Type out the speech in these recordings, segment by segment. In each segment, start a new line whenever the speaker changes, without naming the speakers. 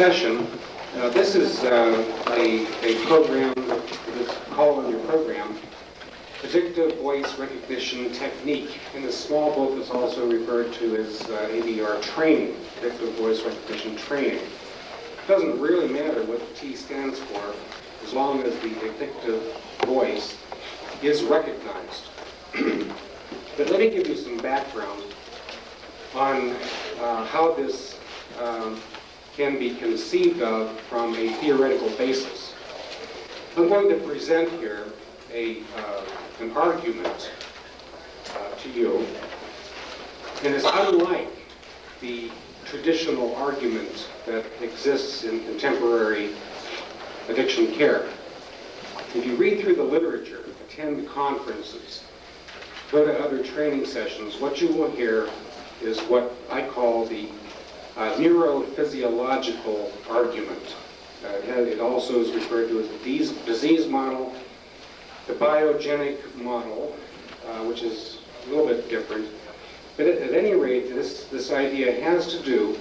session. This is a program, this call on your program, Predictive Voice Recognition Technique. In the small book, it's also referred to as AVR training, Predictive Voice Recognition Training. It doesn't really matter what the T stands for, as long as the predictive voice is recognized. But let me give you some background on how this can be conceived of from a theoretical basis. I'm going to present here an argument to you, and it's unlike the traditional argument that exists in contemporary addiction care. If you read through the literature, attend conferences, go to other training sessions, what you will hear is what I call the neurophysiological argument. It also is referred to as the disease model, the biogenic model, which is a little bit different. But at any rate, this idea has to do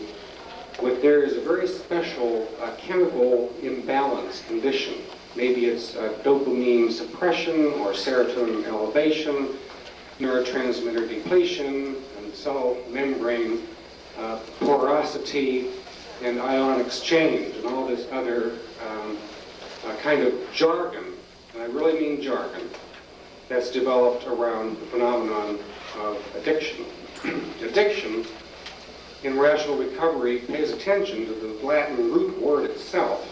with there is a very special chemical imbalance condition. Maybe it's dopamine suppression or serotonin elevation, neurotransmitter depletion, and cell membrane porosity, and ion exchange, and all this other kind of jargon, and I really mean jargon, that's developed around the phenomenon of addiction. Addiction, in rational recovery, pays attention to the Latin root word itself.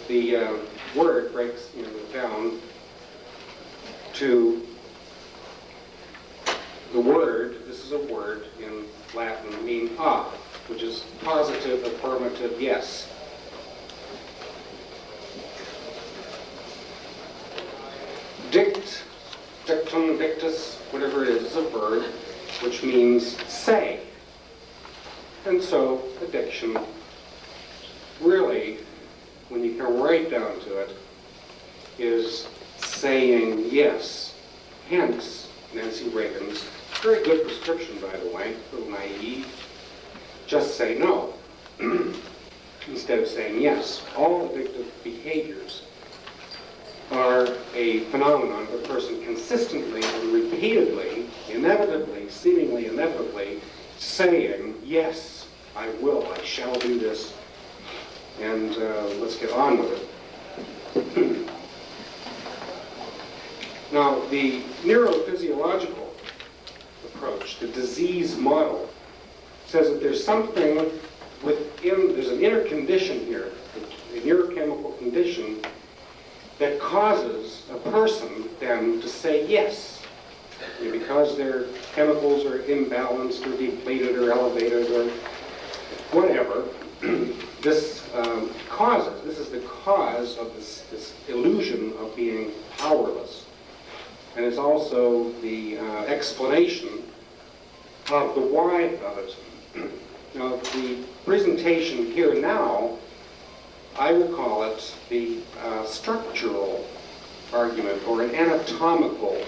The word breaks down to the word, this is a word in Latin, mean which is positive, affirmative, yes. Dictum, dictus, whatever it is a verb, which means say. And so, addiction, really, when you come right down to it, is saying yes. Hence, Nancy Reagan's very good prescription, by the way, a little naive, just say no, instead of saying yes. All addictive behaviors are a phenomenon of a person consistently and repeatedly, inevitably, seemingly inevitably, saying, yes, I will, I shall do this, and let's get on with it. Now, the neurophysiological approach, the disease model, says that there's something there's an inner condition here, a neurochemical condition that causes a person then to say yes. And because their chemicals are imbalanced or depleted or elevated or whatever, this is the cause of this illusion of being powerless. And it's also the explanation of the why of it. Now, the presentation here now, I will call it the structural argument or an anatomical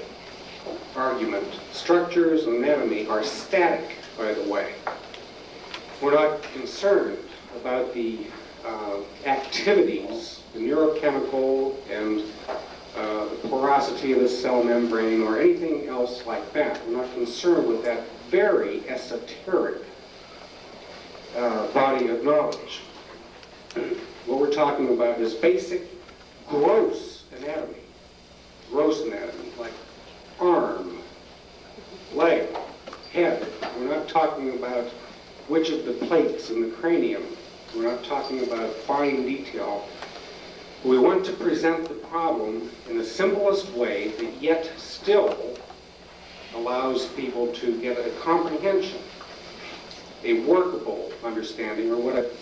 argument. Structures and anatomy are static, by the way. We're not concerned about the activities, the neurochemical and the porosity of the cell membrane or anything else like that. We're not concerned with that very esoteric body of knowledge. What we're talking about is basic, gross anatomy. Gross anatomy, like arm, leg, head. We're not talking about which of the plates in the cranium. We're not talking about fine detail. We want to present the problem in the simplest way that yet still allows people to get a comprehension, a workable understanding, or what I've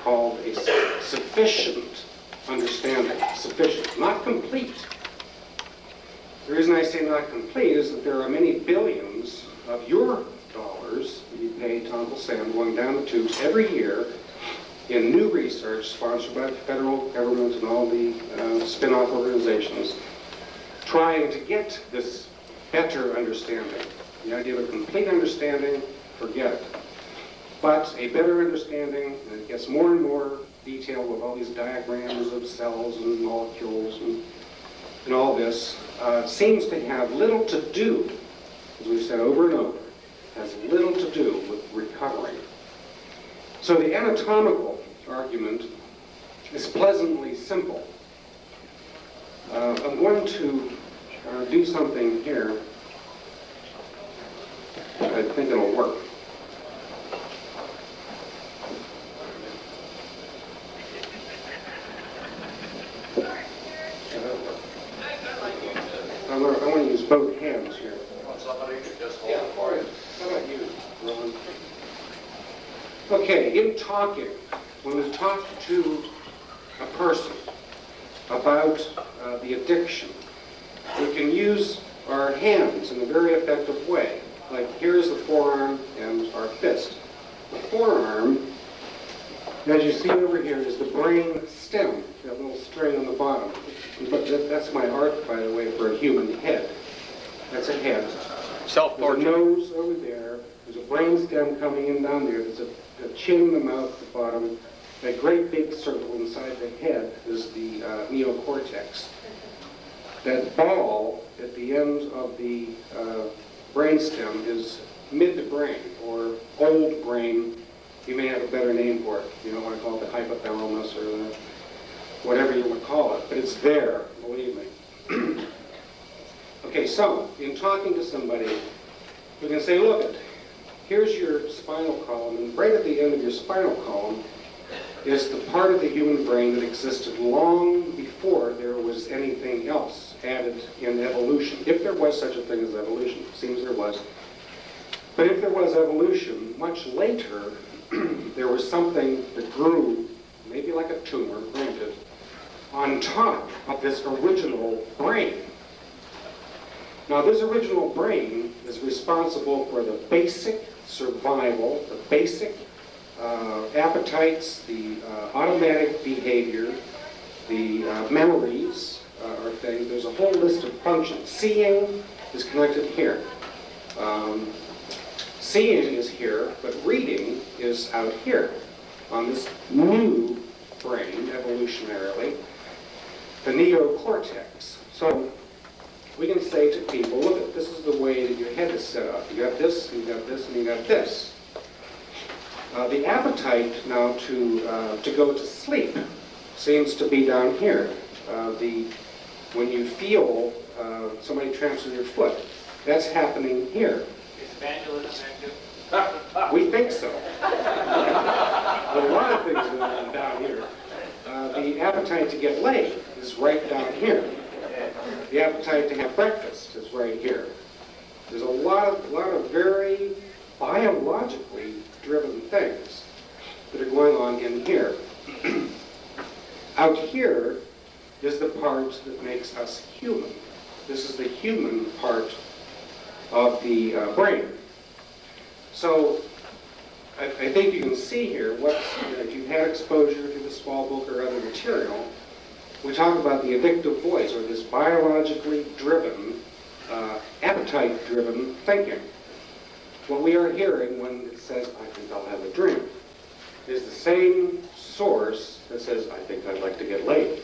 called a sufficient understanding. Sufficient, not complete. The reason I say not complete is that there are many billions of your dollars that you pay to Uncle Sam going down the tubes every year in new research sponsored by the federal government and all the spin-off organizations trying to get this better understanding. The idea of a complete understanding, forget it. but a better understanding, and it gets more and more detailed with all these diagrams of cells and molecules and all this, seems to have little to do, as we've said over and over, has little to do with recovery. So the anatomical argument is pleasantly simple. I'm going to do something here. I think it'll work. I want to use both hands here.
Somebody could just hold it for you.
How about you, Ron? Okay, in talking, when we talk to a person about the addiction, we can use our hands in a very effective way. Like here's the forearm and our fist. The forearm, as you see over here, is the brain stem, that little string on the bottom. But that's my art, by the way, for a human head. That's a head.
Self-portrait.
There's a nose over there. There's a brain stem coming in down there. There's a chin, the mouth, the bottom. That great big circle inside the head is the neocortex. That ball at the end of the brainstem is mid-brain, or old brain. You may have a better name for it. You don't want to call it the hypothalamus or whatever you would call it, but it's there, believe me. Okay, so in talking to somebody, we can say, look, here's your spinal column, and right at the end of your spinal column is the part of the human brain that existed long before there was anything else added in evolution. If there was such a thing as evolution, it seems there was. But if there was evolution, much later, there was something that grew, maybe like a tumor, granted, on top of this original brain. Now, this original brain is responsible for the basic survival, the basic appetites, the automatic behavior, the memories are things. There's a whole list of functions. Seeing is connected here. Seeing is here, but reading is out here on this new brain, evolutionarily, the neocortex. So we can say to people, look, this is the way that your head is set up. You got this, and you got this, and you got this. The appetite now to go to sleep seems to be down here. When you feel somebody tramps on your foot, that's happening here.
Is evangelism active?
We think so. A lot of things going on down here. The appetite to get laid is right down here. The appetite to have breakfast is right here. There's a lot of very biologically driven things that are going on in here. Out here is the part that makes us human. This is the human part of the brain. So I think you can see here if you've had exposure to the small book or other material, we talk about the addictive voice, or this biologically driven, appetite-driven thinking. What we are hearing when it says, I think I'll have a drink, is the same source that says, I think I'd like to get laid.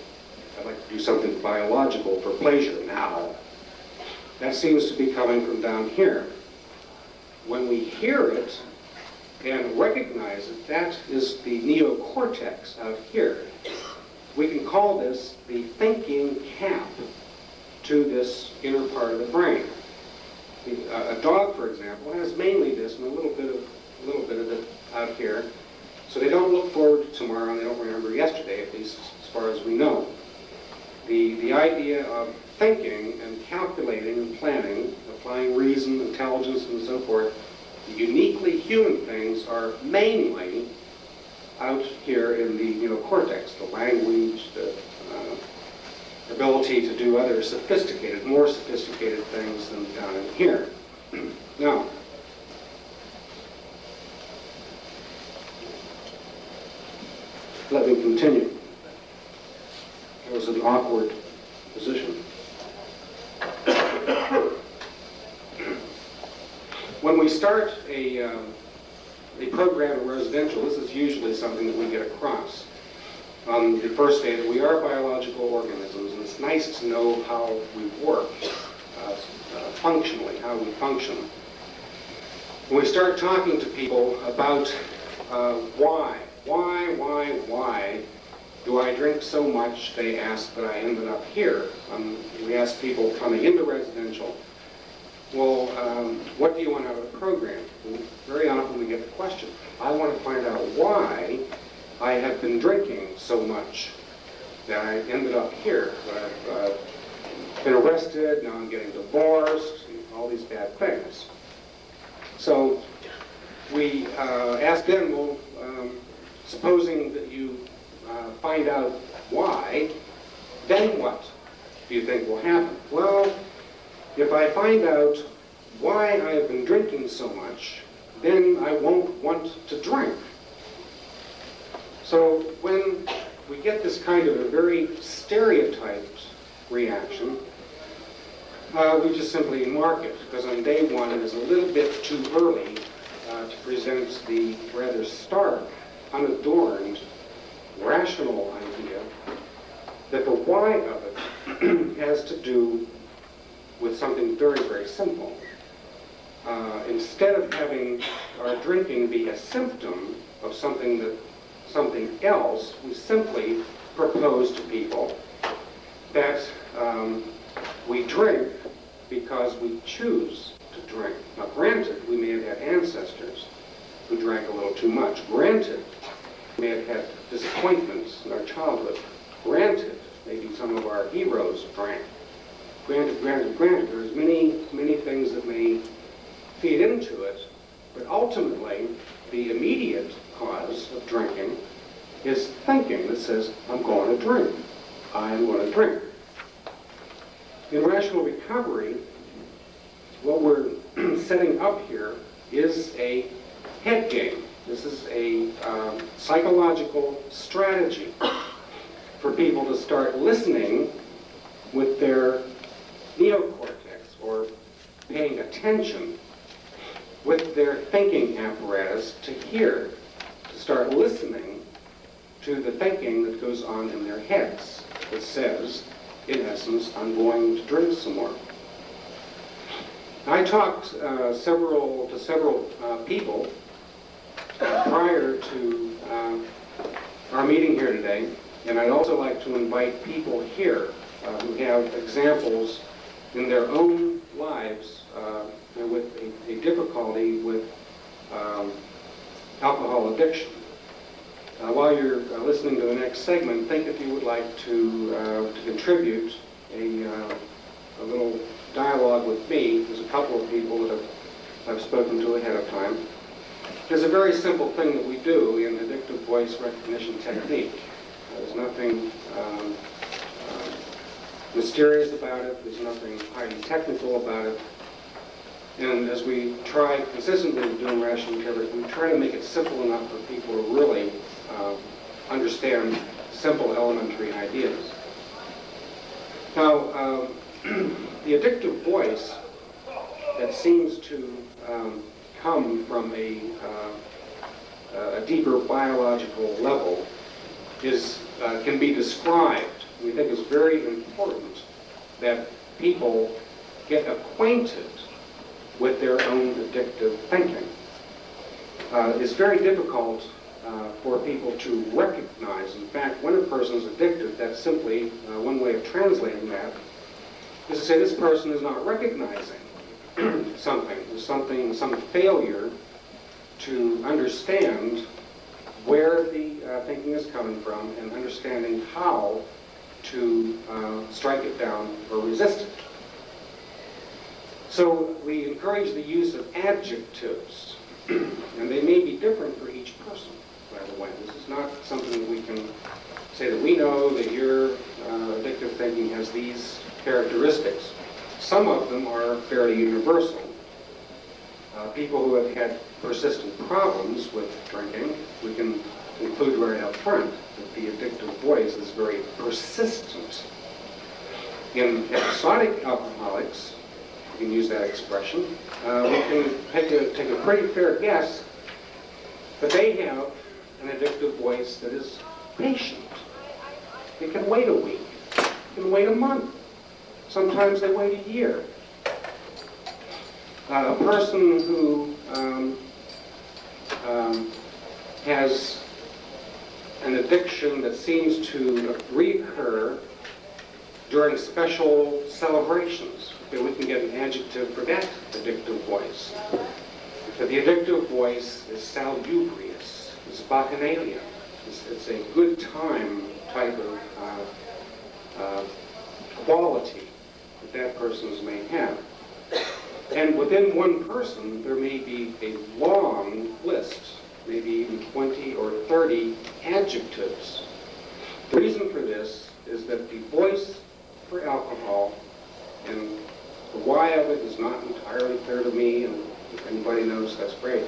I'd like to do something biological for pleasure now. That seems to be coming from down here. When we hear it and recognize that that is the neocortex out here, we can call this the thinking cap to this inner part of the brain. A dog, for example, has mainly this and a little bit of it out here. So they don't look forward to tomorrow, and they don't remember yesterday, at least as far as we know. The idea of thinking and calculating and planning, applying reason, intelligence, and so forth, the uniquely human things are mainly out here in the neocortex, the language, the ability to do other more sophisticated things than down in here. Now, let me continue. It was an awkward position. When we start a a program in residential, this is usually something that we get across on the first day, that we are biological organisms, and it's nice to know how we work, functionally, how we function. When we start talking to people about why do I drink so much, they ask that I ended up here. We ask people coming into residential, well, what do you want out of the program? And very often we get the question, I want to find out why I have been drinking so much that I ended up here, that I've been arrested, now I'm getting divorced, and all these bad things. So we ask them, well, supposing that you find out why, then what do you think will happen? Well, if I find out why I have been drinking so much, then I won't want to drink. So when we get this kind of a very stereotyped reaction, we just simply mark it, because on day one it is a little bit too early to present the rather stark, unadorned, rational idea that the why of it has to do with something very, very simple. Instead of having our drinking be a symptom of something else, we simply propose to people that we drink because we choose to drink. Now granted, we may have had ancestors who drank a little too much. Granted, we may have had disappointments in our childhood. Granted, maybe some of our heroes drank. Granted, there's many things that may feed into it, but ultimately, the immediate cause of drinking is thinking that says, I'm going to drink. I'm going to drink. In rational recovery, what we're setting up here is a head game. This is a psychological strategy for people to start listening with their neocortex, or paying attention with their thinking apparatus to hear, to start listening to the thinking that goes on in their heads that says, in essence, I'm going to drink some more. I talked to several people prior to our meeting here today, and I'd also like to invite people here who have examples in their own lives with a difficulty with alcohol addiction. While you're listening to the next segment, think if you would like to contribute a little dialogue with me. There's a couple of people that I've spoken to ahead of time. There's a very simple thing that we do in addictive voice recognition technique. There's nothing mysterious about it. There's nothing highly technical about it. And as we try consistently to do in rational recovery, we try to make it simple enough for people to really understand simple elementary ideas. Now, the addictive voice that seems to come from a deeper biological level can be described. We think it's very important that people get acquainted with their own addictive thinking. It's very difficult for people to recognize. In fact, when a person is addicted, that's simply one way of translating that is to say this person is not recognizing something. There's some failure to understand where the thinking is coming from and understanding how to strike it down or resist it. So we encourage the use of adjectives, and they may be different for each person, by the way. This is not something that we can say that we know that your addictive thinking has these characteristics. Some of them are fairly universal. People who have had persistent problems with drinking, we can conclude right up front that the addictive voice is very persistent. In episodic alcoholics, you can use that expression, we can take a pretty fair guess But they have an addictive voice that is patient. It can wait a week. It can wait a month. Sometimes they wait a year. A person who has an addiction that seems to reoccur during special celebrations. Okay, we can get an adjective for that addictive voice. The addictive voice is salubrious, it's bacchanalia. It's a good time type of quality that that person's may have. And within one person, there may be a long list, maybe even 20 or 30 adjectives. The reason for this is that the voice for alcohol, and the why of it is not entirely clear to me, and if anybody knows, that's great.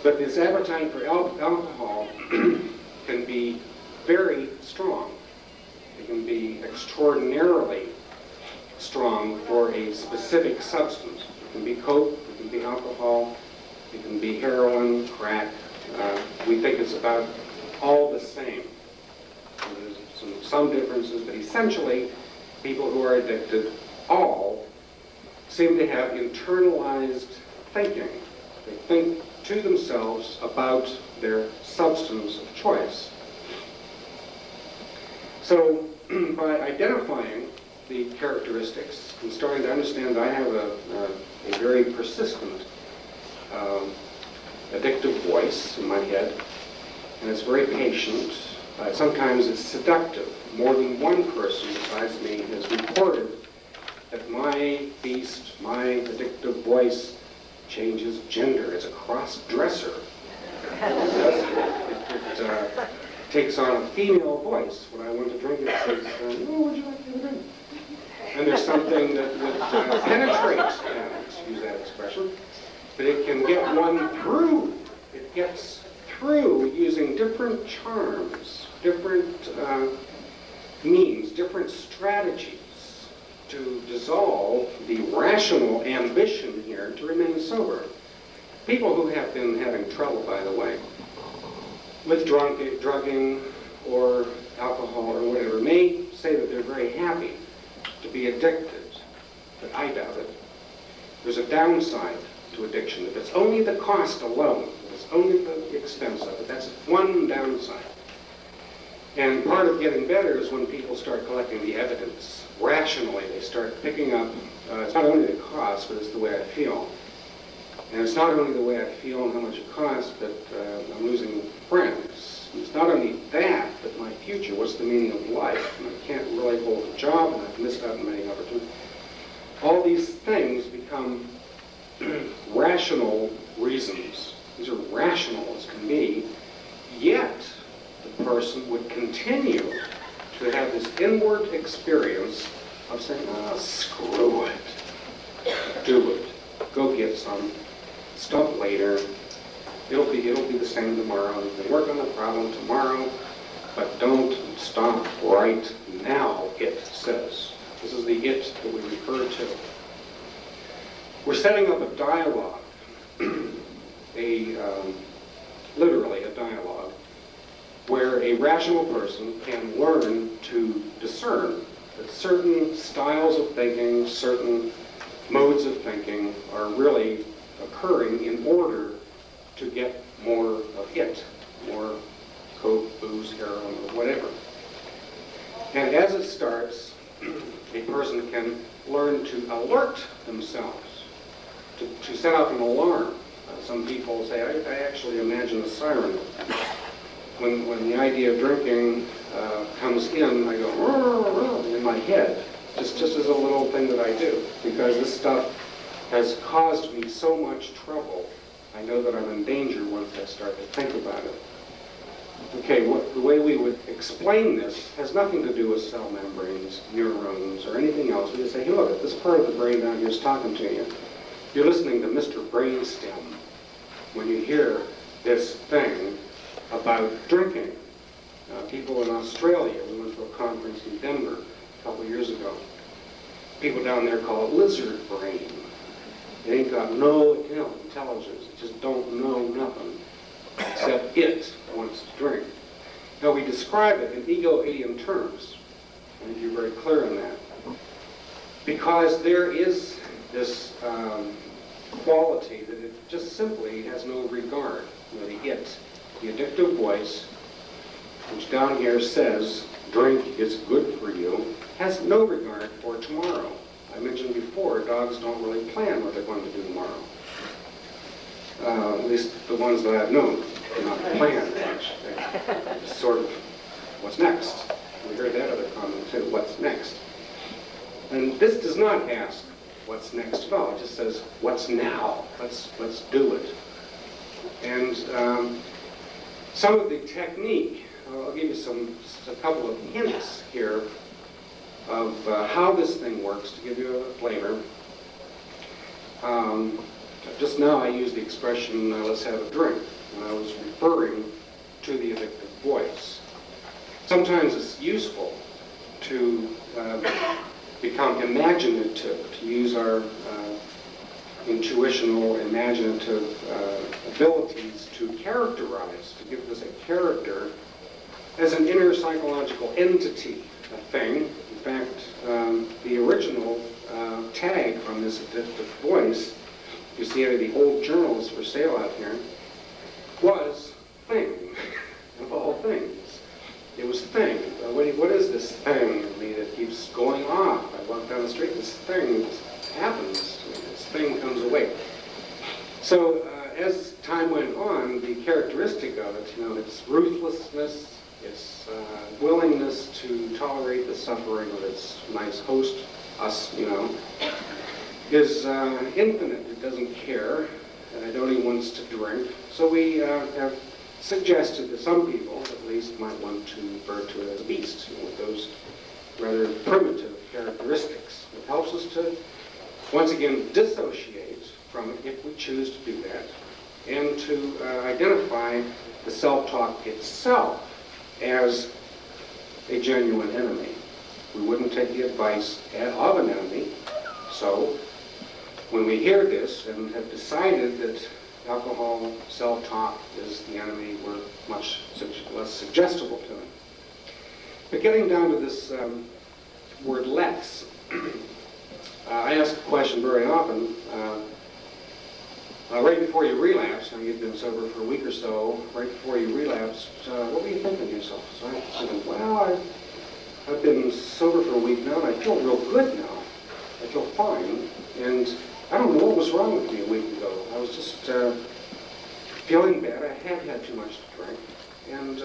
But this appetite for alcohol can be very strong. It can be extraordinarily strong for a specific substance. It can be coke, it can be alcohol, it can be heroin, crack. We think it's about all the same. There's some differences, but essentially, people who are addicted all seem to have internalized thinking. They think to themselves about their substance of choice. So by identifying the characteristics and starting to understand I have a very persistent addictive voice in my head, and it's very patient. Sometimes it's seductive. More than one person besides me has reported that my beast, my addictive voice, changes gender. It's a cross-dresser. It takes on a female voice. When I want to drink, it says, oh, would you like to drink? And there's something that would penetrate, excuse that expression, but it can get one through. It gets through using different charms, different means, different strategies to dissolve the rational ambition here to remain sober. People who have been having trouble, by the way, with drugging or alcohol or whatever, may say that they're very happy to be addicted, but I doubt it. There's a downside to addiction. If it's only the cost alone, if it's only the expense of it, that's one downside. And part of getting better is when people start collecting the evidence. Rationally, they start picking up, it's not only the cost, but it's the way I feel. And it's not only the way I feel and how much it costs, but I'm losing friends. And it's not only that, but my future, what's the meaning of life? And I can't really hold a job, and I've missed out on many opportunities. All these things become rational reasons. These are rational as can be, yet the person would continue to have this inward experience of saying, oh, screw it, do it, go get some, stop later, it'll be the same tomorrow, you can work on the problem tomorrow, but don't stop right now, it says. This is the it that we refer to. We're setting up a dialogue, literally a dialogue, where a rational person can learn to discern that certain styles of thinking, certain modes of thinking are really occurring in order to get more of it, more coke, booze, heroin, or whatever. And as it starts, a person can learn to alert themselves, to set off an alarm. Some people say, I actually imagine a siren. When the idea of drinking comes in, I go, in my head, just as a little thing that I do, because this stuff has caused me so much trouble. I know that I'm in danger once I start to think about it. Okay, the way we would explain this has nothing to do with cell membranes, neurons, or anything else. We just say, hey, look, this part of the brain down here is talking to you. You're listening to Mr. Brainstem when you hear this thing about drinking. People in Australia, we went to a conference in Denver a couple years ago. People down there call it lizard brain. They ain't got no intelligence, they just don't know nothing. except it wants to drink. Now we describe it in ego-idiom terms. I think you're very clear on that. Because there is this quality that it just simply has no regard. You know, the it, the addictive voice, which down here says, drink is good for you, has no regard for tomorrow. I mentioned before, dogs don't really plan what they're going to do tomorrow. At least the ones that I've known do not plan much. They just sort of, what's next? We heard that other comment too, what's next? And this does not ask what's next at all. It just says, what's now? Let's do it. And some of the technique, I'll give you a couple of hints here of how this thing works to give you a flavor. Just now I used the expression, let's have a drink, and I was referring to the addictive voice. Sometimes it's useful to become imaginative, to use our intuitional, imaginative abilities to characterize, to give this a character as an inner psychological entity, a thing. In fact, the original tag from this addictive voice, you see the old journals for sale out here, was thing, of all things. It was thing. What is this thing that keeps going off? I walk down the street, this thing happens to me, this thing comes away. So as time went on, the characteristic of it, its ruthlessness, its willingness to tolerate the suffering of its nice host, us, is infinite. It doesn't care, and it only wants to drink. So we have suggested that some people, at least, might want to refer to it as a beast, with those rather primitive characteristics. It helps us to, once again, dissociate from it if we choose to do that, and to identify the self-talk itself as a genuine enemy. We wouldn't take the advice of an enemy, so when we hear this and have decided that alcohol, self-talk is the enemy, we're much less suggestible to it. But getting down to this word let's, I ask the question very often, right before you relapse, you've been sober for a week or so, right before you relapse, what were you thinking to yourself? So I'm thinking, well, I've been sober for a week now, and I feel real good now. I feel fine, and I don't know what was wrong with me a week ago. I was just feeling bad. I had too much to drink, and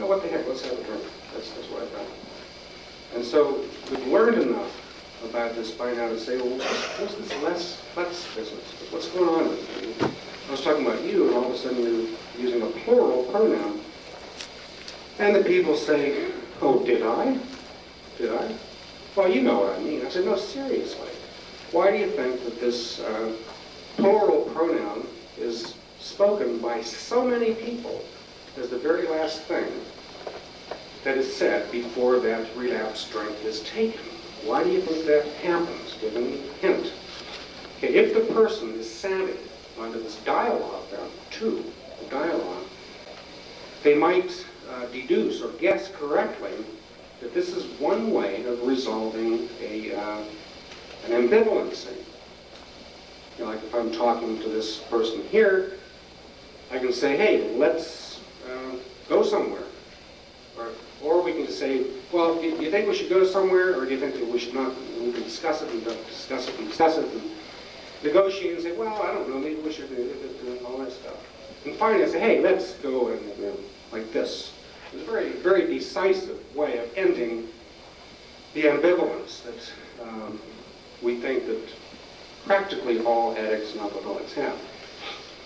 what the heck, let's have a drink. That's what I thought. And so we've learned enough about this by now to say, well, what's this let's business? What's going on with me? I was talking about you, and all of a sudden you're using a plural pronoun. And the people say, oh, did I? Did I? Well, you know what I mean. I said, no, seriously. Why do you think that this plural pronoun is spoken by so many people as the very last thing that is said before that relapse drink is taken? Why do you think that happens? Give me a hint. Okay, if the person is savvy under this dialogue, the dialogue, they might deduce or guess correctly that this is one way of resolving an ambivalency. Like if I'm talking to this person here, I can say, hey, let's go somewhere. Or we can just say, well, do you think we should go somewhere, or do you think that we should not? We can discuss it and discuss it and discuss it and negotiate and say, well, I don't know, maybe we should do it and all that stuff. And finally I say, hey, let's go and like this. It's a very, very decisive way of ending the ambivalence that we think that practically all addicts and alcoholics have.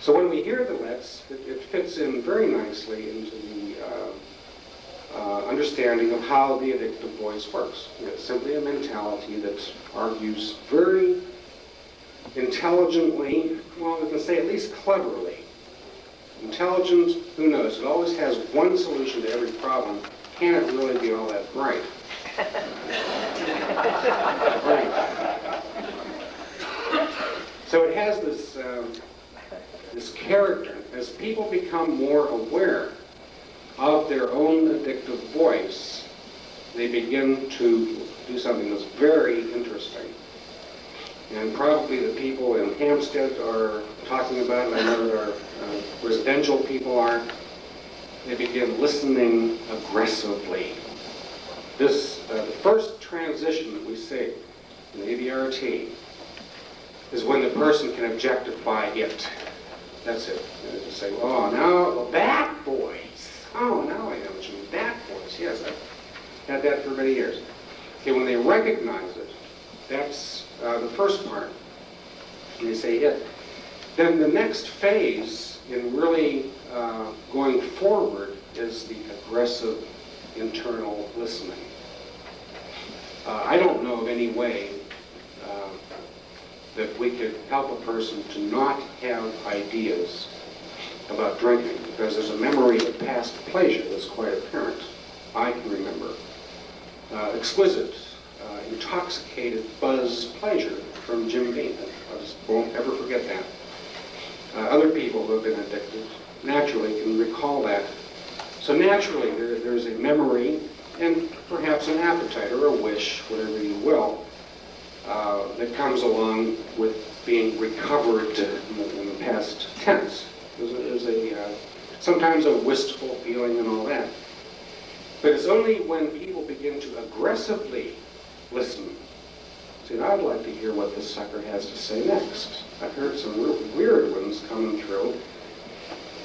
So when we hear the let's, it fits in very nicely into the understanding of how the addictive voice works. It's simply a mentality that argues very intelligently, well, we can say at least cleverly. Intelligent, who knows? It always has one solution to every problem. Can it really be all that bright? So it has this character. as people become more aware of their own addictive voice, they begin to do something that's very interesting. And probably the people in Hampstead are talking about it. I know that our residential people are. They begin listening aggressively. This, the first transition that we see in AVRT is when the person can objectify it. That's it. And they say, oh, now, that voice. Oh, now I know what you mean. That voice. Yes, I've had that for many years. Okay, when they recognize it, that's the first part. And they say it. Then the next phase in really going forward is the aggressive internal listening. I don't know of any way that we could help a person to not have ideas about drinking, because there's a memory of past pleasure that's quite apparent. I can remember exquisite, intoxicated buzz pleasure from Jim Beam. I just won't ever forget that. Other people who have been addicted naturally can recall that. So naturally there's a memory and perhaps an appetite or a wish, whatever you will, that comes along with being recovered in the past tense. There's sometimes a wistful feeling and all that. But it's only when people begin to aggressively listen. See, I'd like to hear what this sucker has to say next. I've heard some real weird ones coming through.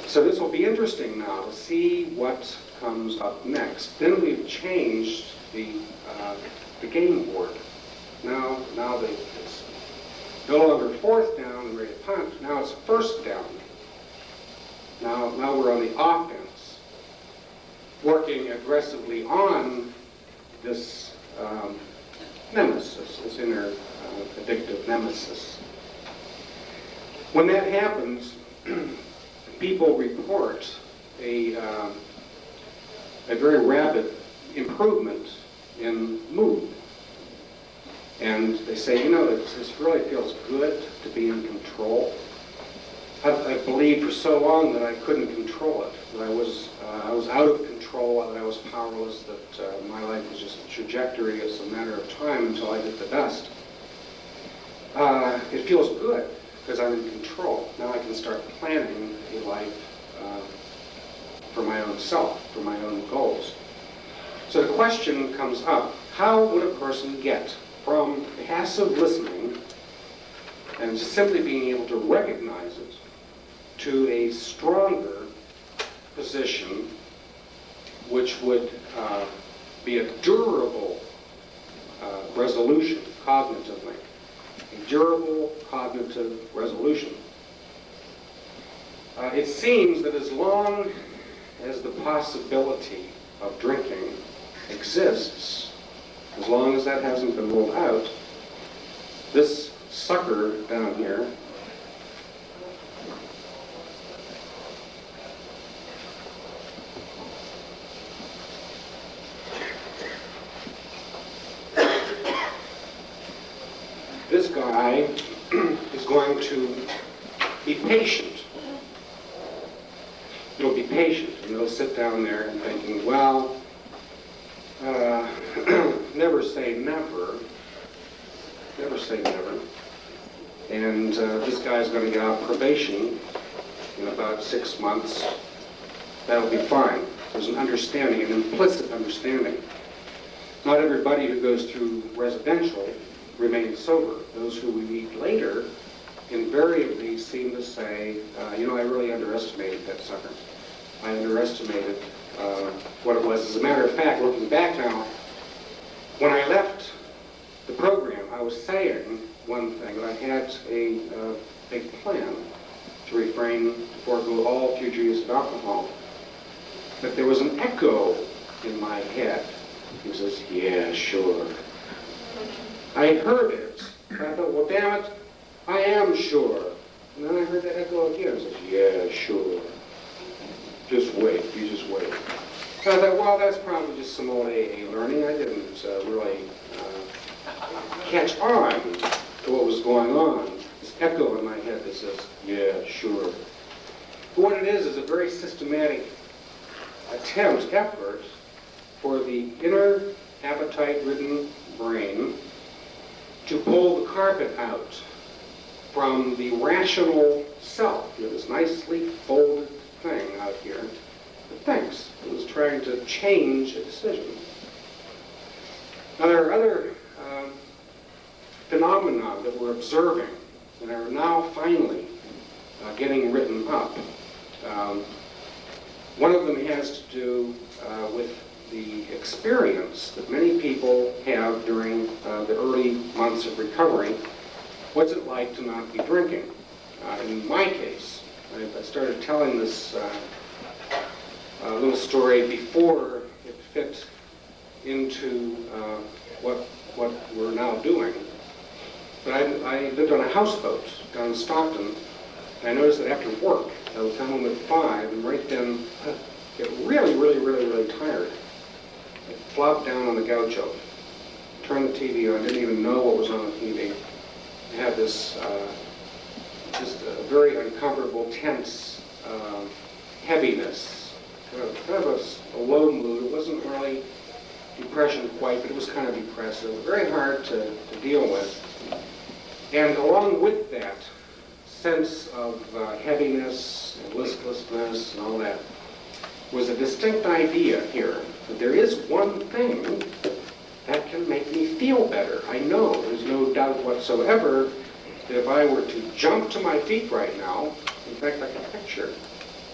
So this will be interesting now to see what comes up next. Then we've changed the game board. Now it's no longer fourth down and ready to punt. Now it's first down. Now we're on the offense, working aggressively on this nemesis, this inner addictive nemesis. When that happens, people report a very rapid improvement in mood. And they say, you know, this really feels good to be in control. I believed for so long that I couldn't control it, that I was out of control, that I was powerless, that my life was just a trajectory. It's a matter of time until I hit the dust. It feels good because I'm in control. Now I can start planning a life for my own self, for my own goals. So the question comes up, how would a person get from passive listening and just simply being able to recognize it to a stronger position which would be a durable resolution cognitively, a durable cognitive resolution. It seems that as long as the possibility of drinking exists, as long as that hasn't been ruled out, this sucker down here this guy is going to be patient. He'll be patient, and he'll sit down there and thinking, well, never say never. Never say never. And this guy's going to get out probation in about 6 months. That'll be fine. There's an understanding, an implicit understanding. Not everybody who goes through residential remains sober. Those who we meet later invariably seem to say, you know, I really underestimated that sucker. I underestimated what it was. As a matter of fact, looking back now, when I left the program, I was saying one thing, that I had a big plan to refrain, to forego all future use of alcohol. But there was an echo in my head. He says, yeah, sure. I heard it. I thought, well, damn it, I am sure. And then I heard the echo again. It says, yeah, sure. Just wait, you just wait. And I thought, well, that's probably just some old AA learning. I didn't really catch on to what was going on. This echo in my head that says, yeah, sure. But what it is a very systematic effort for the inner appetite-ridden brain to pull the carpet out from the rational self. You have this nicely folded thing out here that thinks. It was trying to change a decision. Now there are other phenomena that we're observing that are now finally getting written up. One of them has to do with the experience that many people have during the early months of recovery. What's it like to not be drinking? In my case, I started telling this little story before it fit into what we're now doing. But I lived on a houseboat down in Stockton, and I noticed that after work, I would come home at 5, and right then get really tired. I'd flop down on the gaucho, turn the TV on, didn't even know what was on the TV. I had this just a very uncomfortable, tense heaviness, kind of a low mood. It wasn't really depression quite, but it was kind of depressive, very hard to deal with. And along with that sense of heaviness and listlessness and all that was a distinct idea here that there is one thing that can make me feel better. I know, there's no doubt whatsoever, that if I were to jump to my feet right now, in fact, I can picture,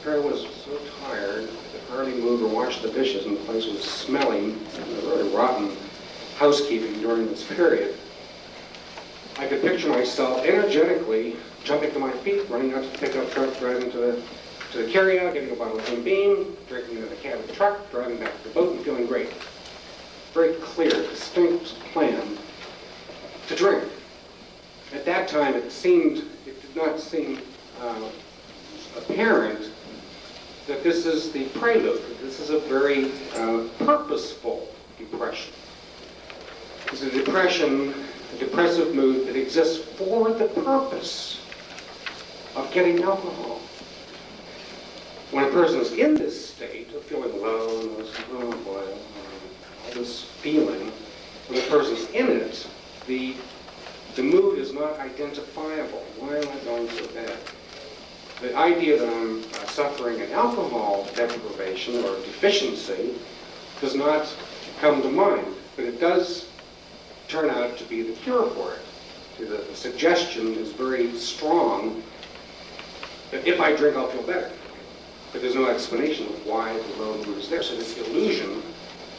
here I was so tired, I could hardly move or wash the dishes, and the place was smelling, really rotten housekeeping during this period. I could picture myself energetically jumping to my feet, running out to the pickup truck, driving to the carryout, getting a bottle of Jim Beam, drinking in the cab of the truck, driving back to the boat, and feeling great. Very clear, distinct plan to drink. At that time, it did not seem apparent that this is the prelude, that this is a very purposeful depression. It's a depression, a depressive mood that exists for the purpose of getting alcohol. When a person is in this state of feeling low, and oh boy, all this feeling, when a person's in it, the mood is not identifiable. Why am I going so bad? The idea that I'm suffering an alcohol deprivation or deficiency does not come to mind, but it does turn out to be the cure for it. See, the suggestion is very strong that if I drink, I'll feel better. But there's no explanation of why the low mood is there. So this illusion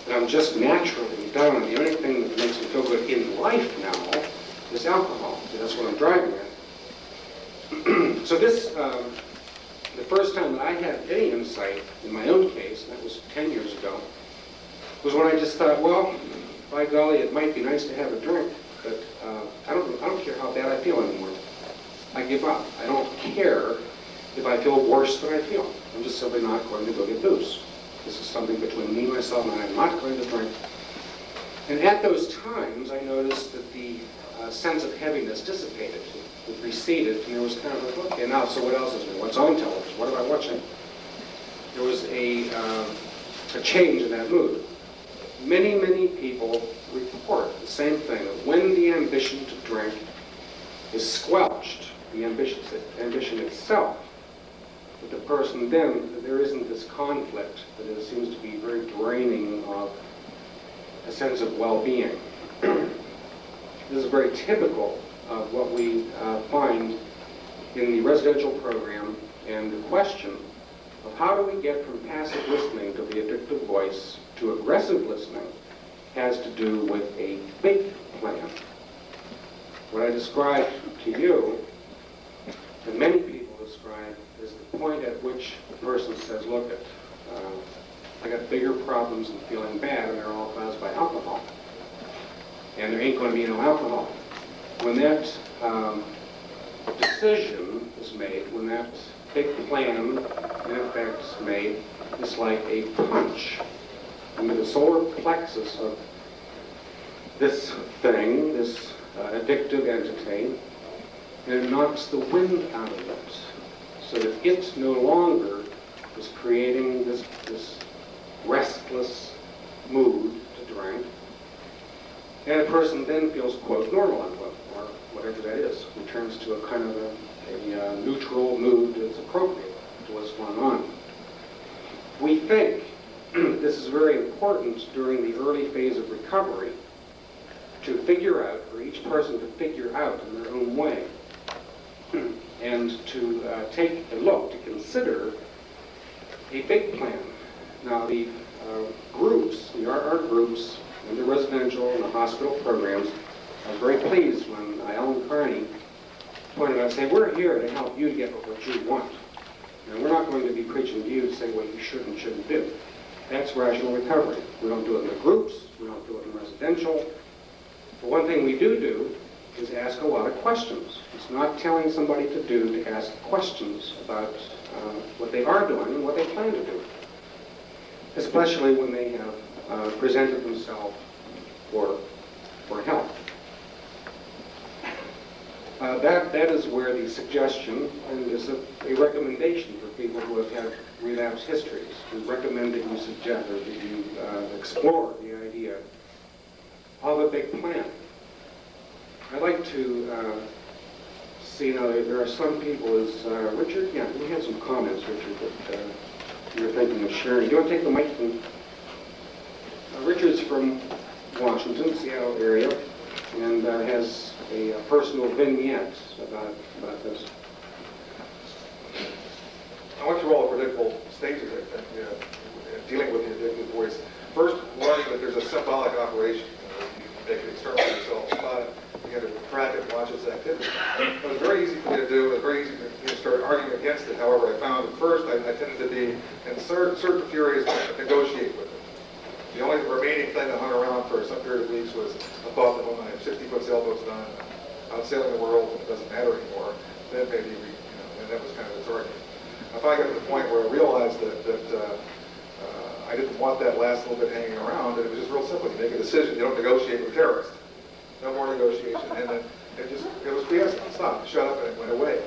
that I'm just naturally down, and the only thing that makes me feel good in life now is alcohol. So that's what I'm driving at. So this, the first time that I had any insight in my own case, that was 10 years ago, was when I just thought, well, by golly, it might be nice to have a drink, but I don't care how bad I feel anymore. I give up. I don't care if I feel worse than I feel. I'm just simply not going to go get booze. This is something between me and myself, and I'm not going to drink. And at those times, I noticed that the sense of heaviness dissipated. It receded, and there was kind of like, okay, now, so what else is there? What's on television? What am I watching? There was a change in that mood. Many people report the same thing, that when the ambition to drink is squelched, the ambition itself, that the person then, that there isn't this conflict, that it seems to be very draining of a sense of well-being. This is very typical of what we find in the residential program, and the question of how do we get from passive listening to the addictive voice to aggressive listening has to do with a big plan. What I described to you, and many people describe, is the point at which the person says, look, I got bigger problems and feeling bad, and they're all caused by alcohol. And there ain't going to be no alcohol. When that decision is made, when that big plan, in effect, is made, it's like a punch into the solar plexus of this thing, this addictive entity, and it knocks the wind out of it. so that it no longer is creating this restless mood to drink, and a person then feels, quote, normal, unquote, or whatever that is, returns to a kind of a neutral mood that's appropriate to what's going on. We think this is very important during the early phase of recovery to figure out, for each person to figure out in their own way, and to take a look, to consider a big plan. Now the groups, our groups, and the residential and the hospital programs, I was very pleased when Alan Carney pointed out, say, we're here to help you get what you want. And we're not going to be preaching to you to say what you should and shouldn't do. That's rational recovery. We don't do it in the groups, we don't do it in residential. But one thing we do is ask a lot of questions. It's not telling somebody to do, to ask questions about what they are doing and what they plan to do, especially when they have presented themselves for help. That is where the suggestion, and is a recommendation for people who have had relapse histories. We recommend that you suggest, or that you explore the idea of a big plan. I'd like to see, now there are some people, as Richard, yeah, we had some comments, Richard, that you were thinking of sharing. Do you want to take the mic? Richard's from Washington, Seattle area, and has a personal vignette about this.
I went through all the predictable stages, I think, dealing with the addictive voice. First, learning that there's a symbolic operation. You make it external to yourself, spot it, you got to track it, watch its activity. It was very easy for me to do. It was very easy to start arguing against it. However, I found at first I tended to be in certain furious to negotiate with it. The only remaining thing that hung around for some period of weeks was a thought that when my 60-foot sailboat's done, out sailing the world, it doesn't matter anymore, then maybe and that was kind of the target. I finally got to the point where I realized that I didn't want that last little bit hanging around, and it was just real simple. You make a decision, you don't negotiate with terrorists. No more negotiation. And then it was fiasco. It stopped, shut up, and it went away.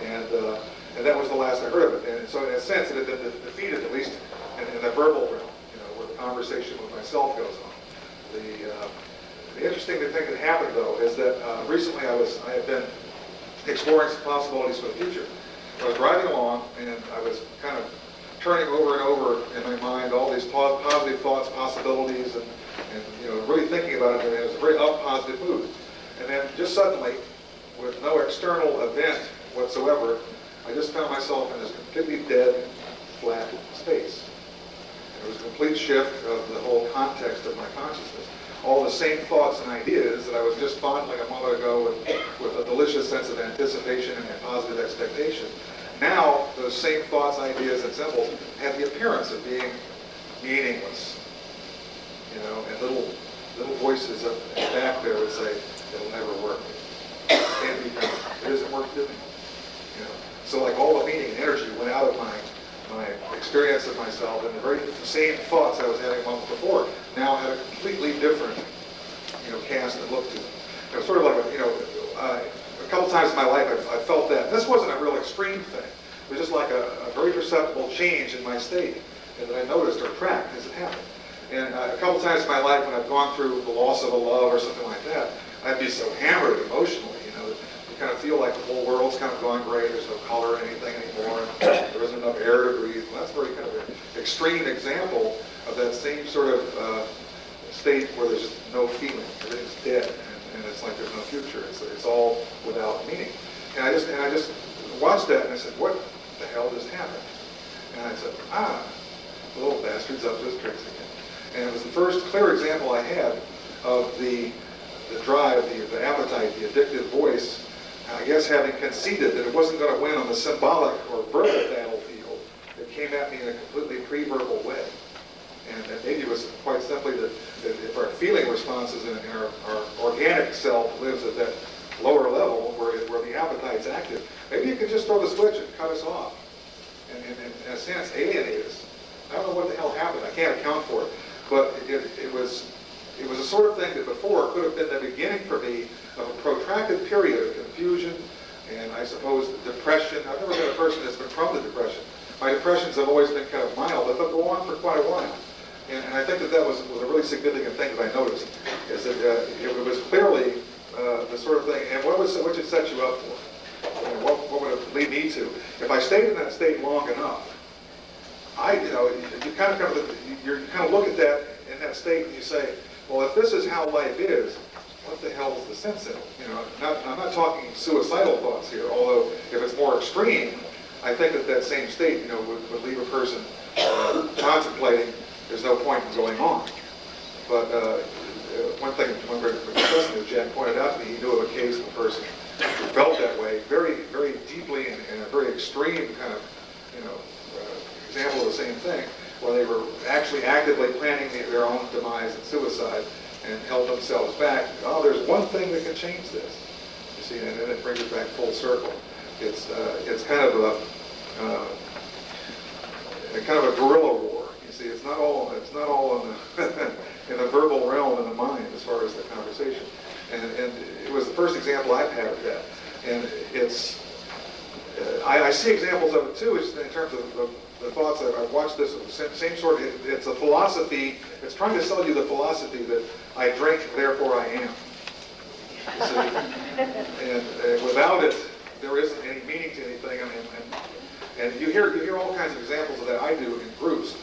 And that was the last I heard of it. And so in a sense, it had been defeated, at least in the verbal realm, where the conversation with myself goes on. The interesting thing that happened, though, is that recently I had been exploring some possibilities for the future. I was driving along, and I was kind of turning over and over in my mind all these positive thoughts, possibilities, and really thinking about it, and it was a very positive mood. And then just suddenly, with no external event whatsoever, I just found myself in this completely dead, flat space. It was a complete shift of the whole context of my consciousness. All the same thoughts and ideas that I was just fondling a moment ago with a delicious sense of anticipation and a positive expectation. Now, those same thoughts, ideas, and symbols have the appearance of being meaningless. And little voices up back there would say, it'll never work. It can't be done. It isn't worth doing. So like all the meaning and energy went out of my experience of myself, and the very same thoughts I was having a moment before now had a completely different, cast and look to them. It was sort of like a couple times in my life I felt that. This wasn't a real extreme thing. It was just like a very perceptible change in my state that I noticed or tracked as it happened. And a couple times in my life when I've gone through the loss of a love or something like that, I'd be so hammered emotionally, you kind of feel like the whole world's kind of gone gray, there's no color in anything anymore, and there isn't enough air to breathe. Well, that's very kind of an extreme example of that same sort of state where there's just no feeling. Everything's dead, and it's like there's no future. It's all without meaning. And I just watched that, and I said, what the hell just happened? And I said, the little bastard's up to his tricks again. And it was the first clear example I had of the drive, the appetite, the addictive voice, I guess having conceded that it wasn't going to win on the symbolic or verbal battlefield. It came at me in a completely pre-verbal way. And maybe it was quite simply that if our feeling responses in our organic self lives at that lower level where the appetite's active, maybe you could just throw the switch and cut us off. And in a sense, alienate us. I don't know what the hell happened. I can't account for it. But it was a sort of thing that before could have been the beginning for me of a protracted period of confusion, And I suppose depression, I've never been a person that's been prone to depression. My depressions have always been kind of mild, but they'll go on for quite a while. And I think that was a really significant thing that I noticed, is that it was clearly the sort of thing, and what would it set you up for? And what would it lead me to? If I stayed in that state long enough, you kind of look at that in that state and you say, well, if this is how life is, what the hell is the sense in it? I'm not talking suicidal thoughts here, although if it's more extreme, I think that same state, would leave a person contemplating there's no point in going on. But one thing, when we're discussing this, Jack pointed out to me, he knew of a case of a person who felt that way very, very deeply in a very extreme kind of, example of the same thing, where they were actually actively planning their own demise and suicide and held themselves back. Oh, there's one thing that can change this. You see, and then it brings it back full circle. It's kind of a guerrilla war. You see, it's not all in the in the verbal realm in the mind as far as the conversation. And it was the first example I've had of that. And it's I see examples of it too, in terms of the thoughts. I've watched this same sort of. It's a philosophy. It's trying to sell you the philosophy that I drink, therefore I am. You see? And without it, there isn't any meaning to anything. And you hear all kinds of examples of that. I do in groups.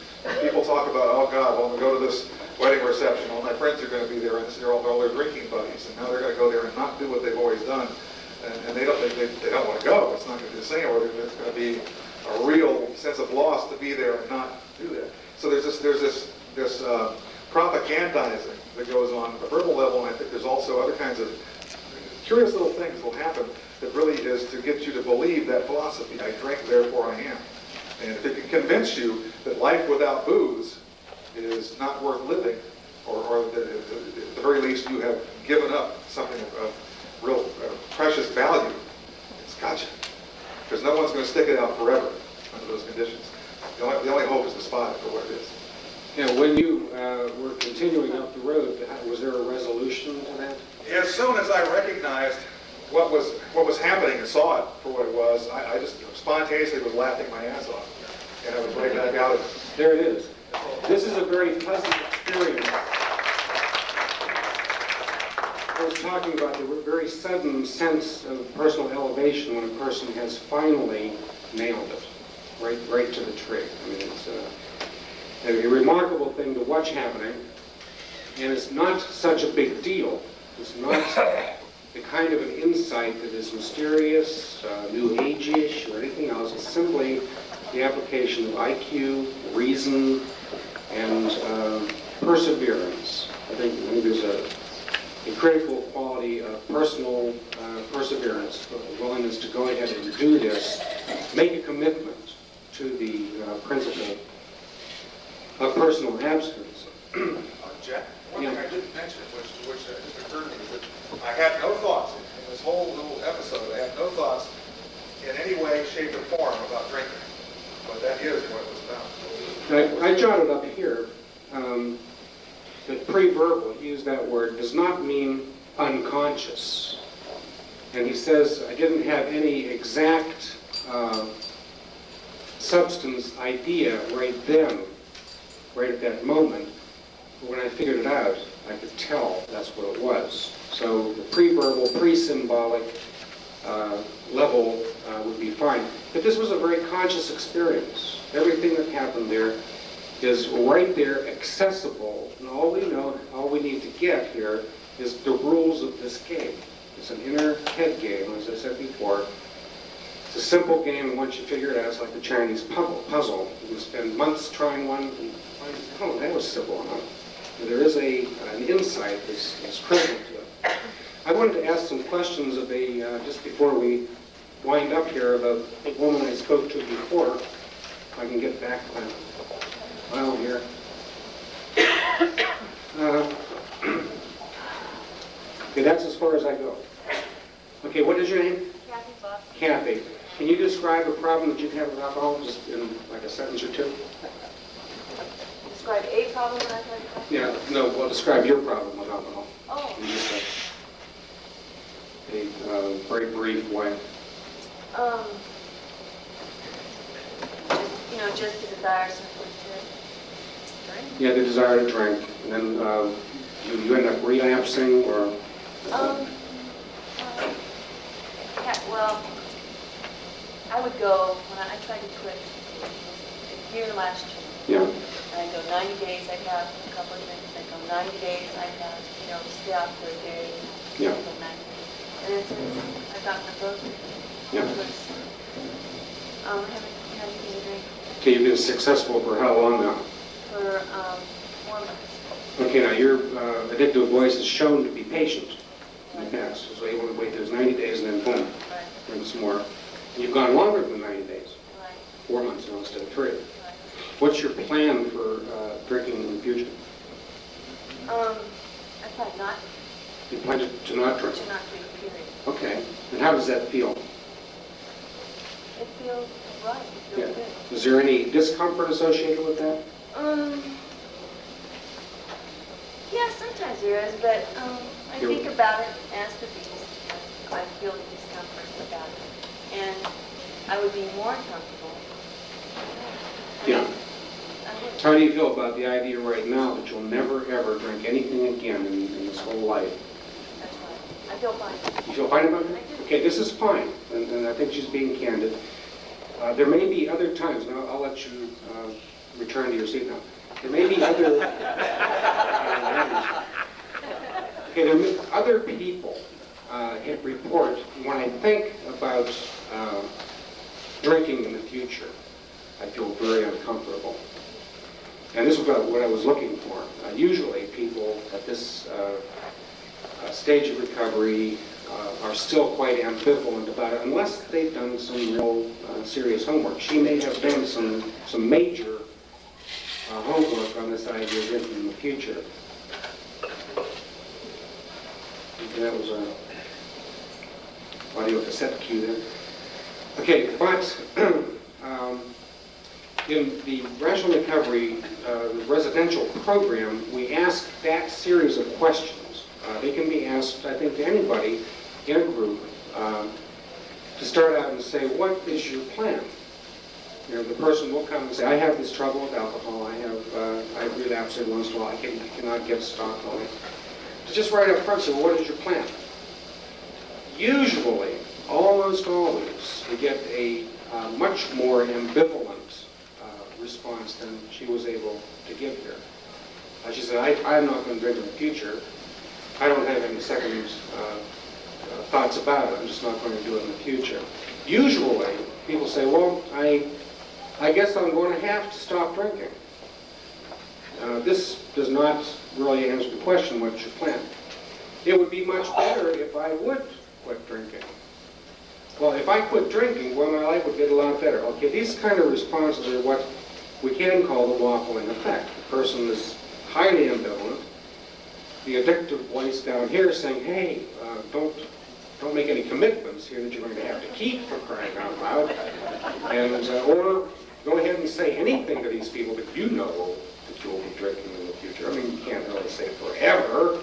People talk about, oh God, well, I'm going to go to this wedding reception. All my friends are going to be there, and they're all their drinking buddies. And now they're going to go there and not do what they've always done. And they don't want to go. It's not going to be the same. Or it's going to be a real sense of loss to be there and not do that. So there's this propagandizing that goes on at the verbal level, and I think there's also other kinds of curious little things will happen that really is to get you to believe that philosophy. I drink, therefore I am. And if it can convince you that life without booze is not worth living, or that at the very least you have given up something of real precious value, it's gotcha. Because no one's going to stick it out forever under those conditions. The only hope is to spot it for what it is.
When you were continuing up the road, was there a resolution to that?
As soon as I recognized what was happening and saw it for what it was, I just spontaneously was laughing my ass off. And I was right back out of it.
There it is. This is a very pleasant experience. I was talking about the very sudden sense of personal elevation when a person has finally nailed it, right to the tree. I mean, it's a remarkable thing to watch happening, and it's not such a big deal. It's not the kind of an insight that is mysterious, New Age-ish, or anything else. It's simply the application of IQ, reason, and perseverance. I think there's a critical quality of personal perseverance, a willingness to go ahead and do this, make a commitment to the principle of personal abstinence.
Jack, one thing I didn't mention, which just occurred to me, that I had no thoughts in this whole little episode. I had no thoughts in any way, shape, or form about drinking. But that is what it was about.
I jotted up here that pre-verbal, he used that word, does not mean unconscious. And he says, I didn't have any exact substance idea right then, right at that moment. But when I figured it out, I could tell that's what it was. So the pre-verbal, pre-symbolic level would be fine. But this was a very conscious experience. Everything that happened there is right there, accessible, and all we need to get here is the rules of this game. It's an inner head game, as I said before. It's a simple game, and once you figure it out, it's like the Chinese puzzle. You can spend months trying one, and find, oh, that was simple enough. And there is an insight that's critical to it. I wanted to ask some questions of just before we wind up here, of a woman I spoke to before. If I can get back to that file here. Okay, that's as far as I go. Okay, what is your name?
Kathy Fox.
Kathy. Can you describe a problem that you've had with alcohol, just in like a sentence or two?
Describe a problem that I've had.
Yeah, no, well, describe your problem with alcohol.
Oh.
In just a very brief way.
Just the desire simply to drink.
Yeah, the desire to drink, and then you end up relapsing, or?
Well, I would go, when I tried to quit a year last year.
Yeah.
I'd go 90 days, I'd have a couple of drinks. I'd go 90 days, I'd have, stay out for a day.
Yeah.
I'd go 90 days. And then since I've gotten a book,
Yeah.
I haven't had anything to drink
Okay, you've been successful for how long now?
for 4 months.
Okay, now your addictive voice is shown to be patient in the past, so able to wait those 90 days and then boom,
Right,
drink some more. And you've gone longer than 90 days,
right,
4 months now instead of 3.
right.
What's your plan for drinking in the future?
I tried not
You plan to not drink?
to not drink, period.
Okay, and how does that feel?
It feels right, it
Yeah.
feels good.
Is there any discomfort associated with that?
Yeah, sometimes there is, but I
You-
think about it as the beast. I feel the discomfort about it. And I would be more comfortable.
Yeah.
I would.
How do you feel about the idea right now that you'll never, ever drink anything again in this whole life?
That's right. I feel fine.
You feel fine about it?
I do.
Okay, this is fine, and I think she's being candid. There may be other times, and I'll let you return to your seat now. There may be other... Okay, there may other people hit report when I think about drinking in the future, I feel very uncomfortable. And this is what I was looking for. Usually people at this stage of recovery are still quite ambivalent about it unless they've done some real serious homework. She may have done some major homework on this idea of drinking in the future. That was a audio cassette cue there. Okay, but in the Rational Recovery residential program, we ask that series of questions. They can be asked, I think, to anybody in a group to start out and say, what is your plan? The person will come and say, I have this trouble with alcohol, I relapse every once in a while, I cannot get stopped on it. To just right up front say, well, what is your plan? Usually, almost always, we get a much more ambivalent response than she was able to give here. She said, I'm not going to drink in the future. I don't have any second thoughts about it. I'm just not going to do it in the future. Usually, people say, well, I guess I'm going to have to stop drinking. This does not really answer the question, what's your plan? It would be much better if I would quit drinking. Well, if I quit drinking, well, my life would get a lot better. Okay, these kind of responses are what we can call the waffling effect. The person is highly ambivalent. The addictive voice down here is saying, hey, don't make any commitments here that you're going to have to keep, for crying out loud. And, or go ahead and say anything to these people that you know that you'll be drinking in the future. I mean, you can't really say forever.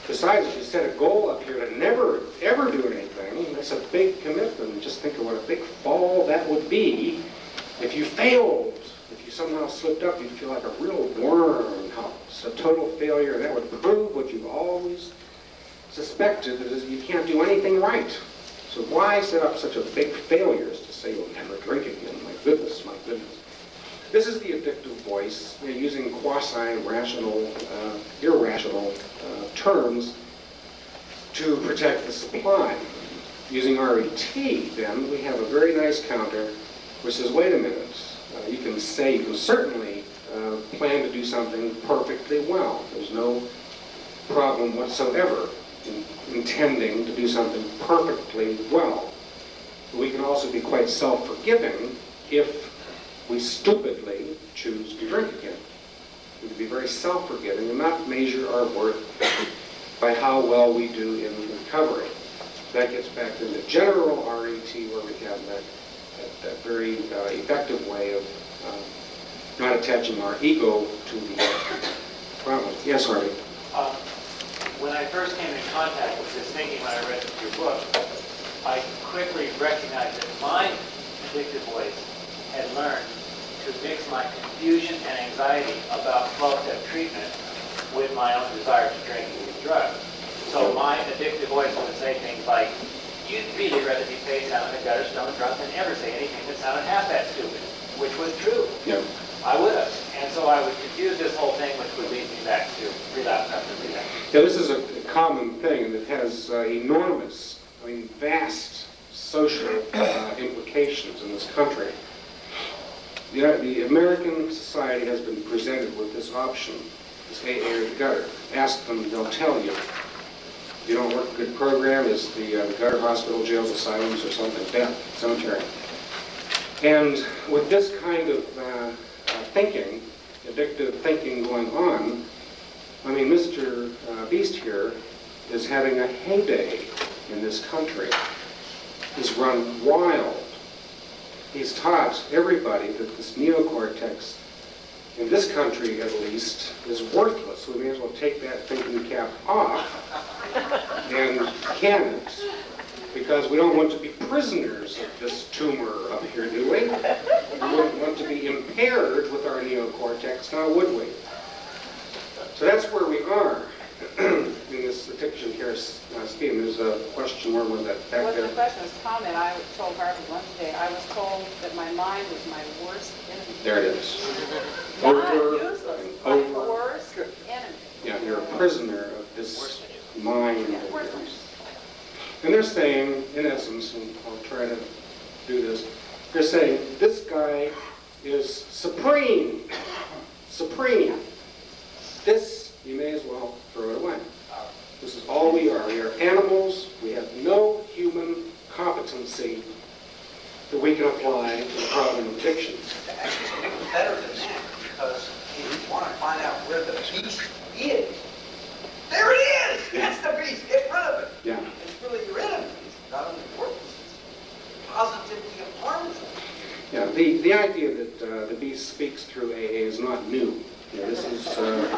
Besides, if you set a goal up here to never, ever do anything, that's a big commitment. And just think of what a big fall that would be if you failed. If you somehow slipped up, you'd feel like a real worm house, a total failure. That would prove what you've always suspected, that is, you can't do anything right. So why set up such a big failure as to say you'll never drink again? My goodness, my goodness. This is the addictive voice, using quasi-rational, irrational terms to protect the supply. Using RET, then, we have a very nice counter which says, wait a minute, you can certainly plan to do something perfectly well. There's no problem whatsoever in intending to do something perfectly well. We can also be quite self-forgiving if we stupidly choose to drink again. We can be very self-forgiving and not measure our worth by how well we do in recovery. That gets back to the general RET, where we have that very effective way of not attaching our ego to the problem. Yes, Harvey?
When I first came in contact with this thinking when I read your book, I quickly recognized that my addictive voice had learned to mix my confusion and anxiety about 12-step treatment with my own desire to drink and use drugs. So my addictive voice would say things like, "You'd really rather be face down in the gutter, stone drunk, than ever say anything that sounded half that stupid," which was true.
Yeah.
I would have. And so I would confuse this whole thing, which would lead me back to relapse after relapse.
Yeah, this is a common thing, and it has enormous, vast social implications in this country. The American society has been presented with this option, this AA or the gutter. Ask them, they'll tell you. If you don't work a good program, it's the gutter, hospital, jails, asylums, or something, death, cemetery. And with this kind of thinking, addictive thinking going on, Mr. Beast here is having a heyday in this country. He's run wild. He's taught everybody that this neocortex, in this country at least, is worthless. We may as well take that thinking cap off and can it, because we don't want to be prisoners of this tumor up here, do we? We wouldn't want to be impaired with our neocortex, now would we? So that's where we are in this addiction care scheme. There's a question, where was that?
It
Back
wasn't a
there.
question, it was a comment. I told Harvard one day, I was told that my mind was my worst enemy.
There it is.
Not
Over
useless,
and
my
over.
worst enemy.
Yeah, you're a prisoner of this mind
Yeah,
of
worse.
yours. And they're saying, in essence, and I'll try to do this, they're saying, this guy is supreme. Supreme. This, you may as well throw it away. This is all we are. We are animals. We have no human competency that we can apply to the problem of addiction.
Actually, it's even better than that, because if you want to find out where the beast is, there it is! That's the beast! Get rid of it!
Yeah.
It's really your enemy. It's not only worthless, it's positively harmful.
Yeah, the idea that the beast speaks through AA is not new. Yeah, this is a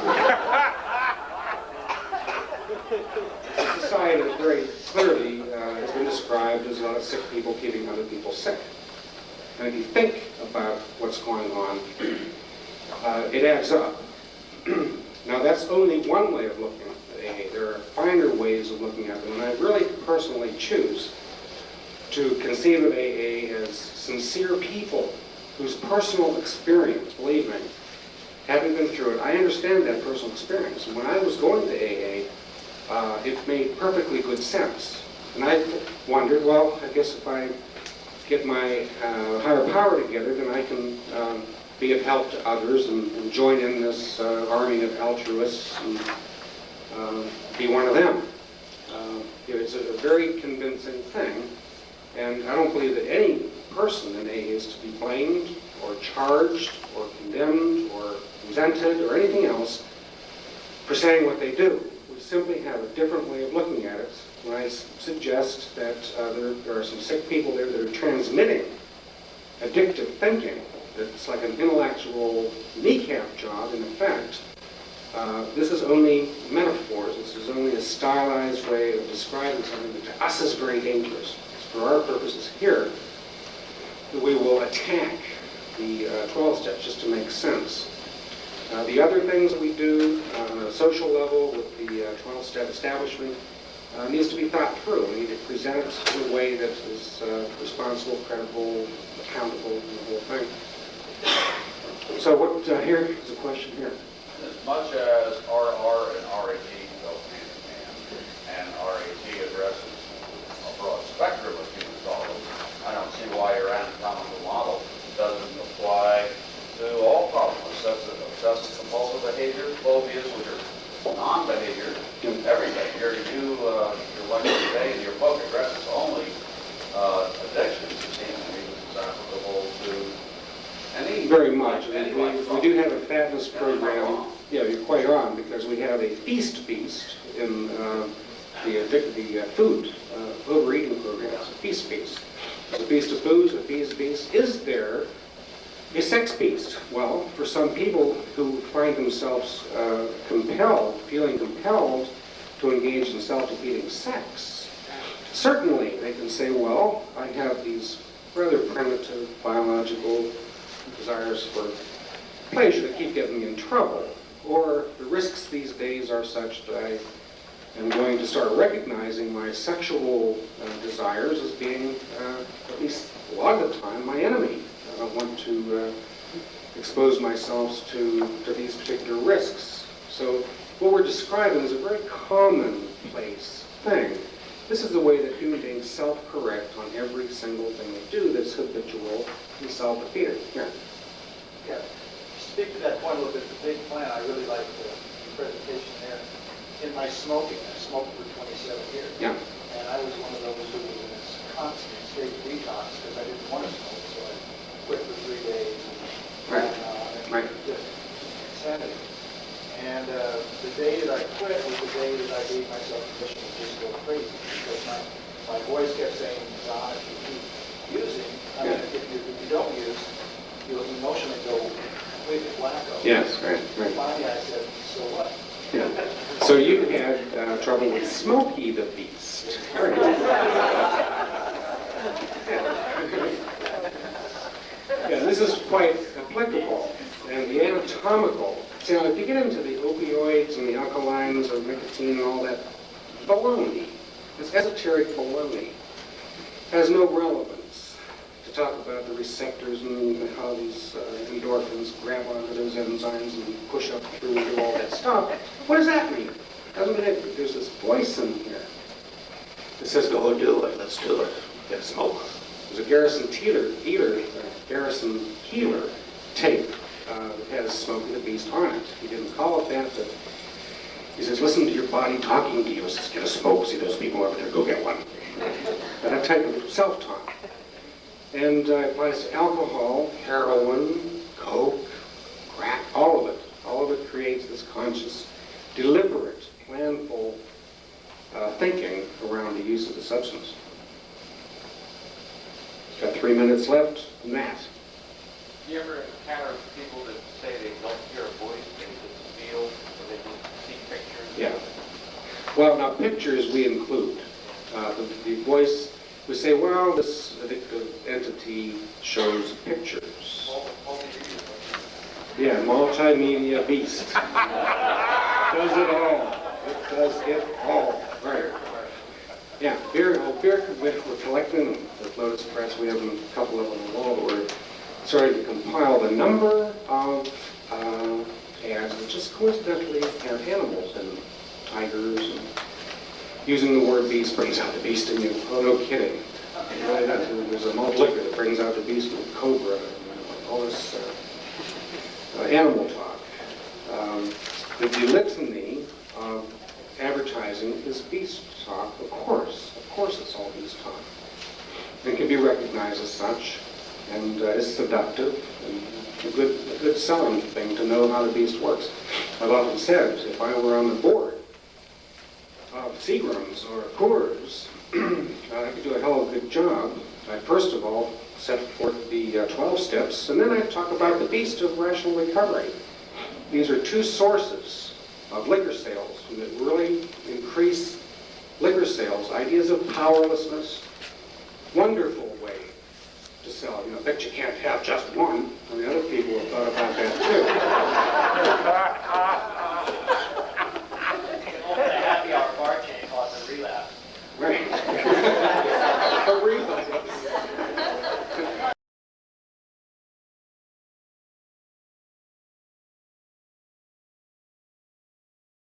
society that very clearly has been described as a lot of sick people keeping other people sick. And if you think about what's going on, it adds up. Now, that's only one way of looking at AA. There are finer ways of looking at them, and I really personally choose to conceive of AA as sincere people whose personal experience, believe me, having been through it, I understand that personal experience. And when I was going to AA, it made perfectly good sense. And I wondered, well, I guess if I get my higher power together, then I can be of help to others and join in this army of altruists and be one of them. It's a very convincing thing, and I don't believe that any person in AA is to be blamed or charged or condemned or resented or anything else for saying what they do. We simply have a different way of looking at it. When I suggest that there are some sick people there that are transmitting addictive thinking, that it's like an intellectual kneecap job, in effect, this is only metaphors. This is only a stylized way of describing something that to us is very dangerous. It's for our purposes here that we will attack the 12 steps just to make sense. The other things that we do on a social level with the 12-step establishment needs to be thought through. We need to present it in a way that is responsible, credible, accountable, and the whole thing. So what, here is a question here.
As much as RR and RAT go hand in hand, and RAT addresses a broad spectrum of human problems, I don't see why your anatomical model doesn't apply to all problems, obsessive compulsive behavior, phobias, which are non-behavior, everything. Your lecture today and your book addresses only addictions. It seems to me this is applicable to any.
Very much.
Any
We do have a fatness program. Yeah, you're quite on, because we have a feast beast in the food overeating program. It's a feast beast. There's a beast of booze, a feast beast. Is there a sex beast? Well, for some people who find themselves feeling compelled to engage in self-defeating sex, Certainly, they can say, well, I have these rather primitive biological desires for pleasure that keep getting me in trouble. Or the risks these days are such that I am going to start recognizing my sexual desires as being, at least a lot of the time, my enemy. I don't want to expose myself to these particular risks. So what we're describing is a very commonplace thing. This is the way that human beings self-correct on every single thing they do that's habitual and self-defeating. Yeah.
Yeah. Speak to that point a little bit, the big plan, I really liked the presentation there. In my smoking, I smoked for 27 years.
Yeah.
And I was one of those who was in this constant state of detox because I didn't want to smoke, so I quit for 3 days.
Right.
And
Right.
just insanity. And the day that I quit was the day that I gave myself permission to just go crazy because my voice kept saying, Don, if you keep using, I mean, if you don't use, you'll emotionally go completely wacko.
Yes, right, right.
Finally, I said, so what?
Yeah. So you had trouble with Smokey the Beast. Yeah, this is quite applicable. And the anatomical, see, now if you get into the opioids and the alkalines or nicotine and all that baloney, this esoteric baloney, has no relevance to talk about the receptors and how these endorphins grab onto those enzymes and push up through and do all that stuff. What does that mean? Doesn't mean anything. There's this voice in here that says, go do it, let's do it, get a smoke. There's a Garrison Keeler tape that has Smokey the Beast on it. He didn't call it that, but he says, listen to your body talking to you. He says, get a smoke, see those people over there, go get one. That type of self-talk. And it applies to alcohol, heroin, coke, crack, all of it. All of it creates this conscious, deliberate, planful thinking around the use of the substance. Got 3 minutes left. Matt.
Do you ever encounter people that say they don't hear a voice, they just feel, or they just see pictures?
Yeah. Well, now pictures we include. The voice, we say, well, this addictive entity shows pictures. Yeah, multimedia beast. Does it all. It does it all. Right. Yeah, beer we're collecting them at Lotus Press. We have a couple of them on the wall. We're starting to compile the number of ads that just coincidentally have animals and tigers, and using the word beast brings out the beast in you. Oh, no kidding. Really, there's a malt liquor that brings out the beast with cobra and all this animal talk. The litany of advertising is beast talk, of course. Of course it's all beast talk. It can be recognized as such, and is seductive, and a good selling thing to know how the beast works. I've often said, if I were on the board of Seagram's or Coors, I could do a hell of a good job. I'd first of all set forth the 12 steps, and then I'd talk about the beast of rational recovery. These are two sources of liquor sales that really increase liquor sales. Ideas of powerlessness, wonderful way to sell. You know, bet you can't have just one. I mean, other people have thought about that too.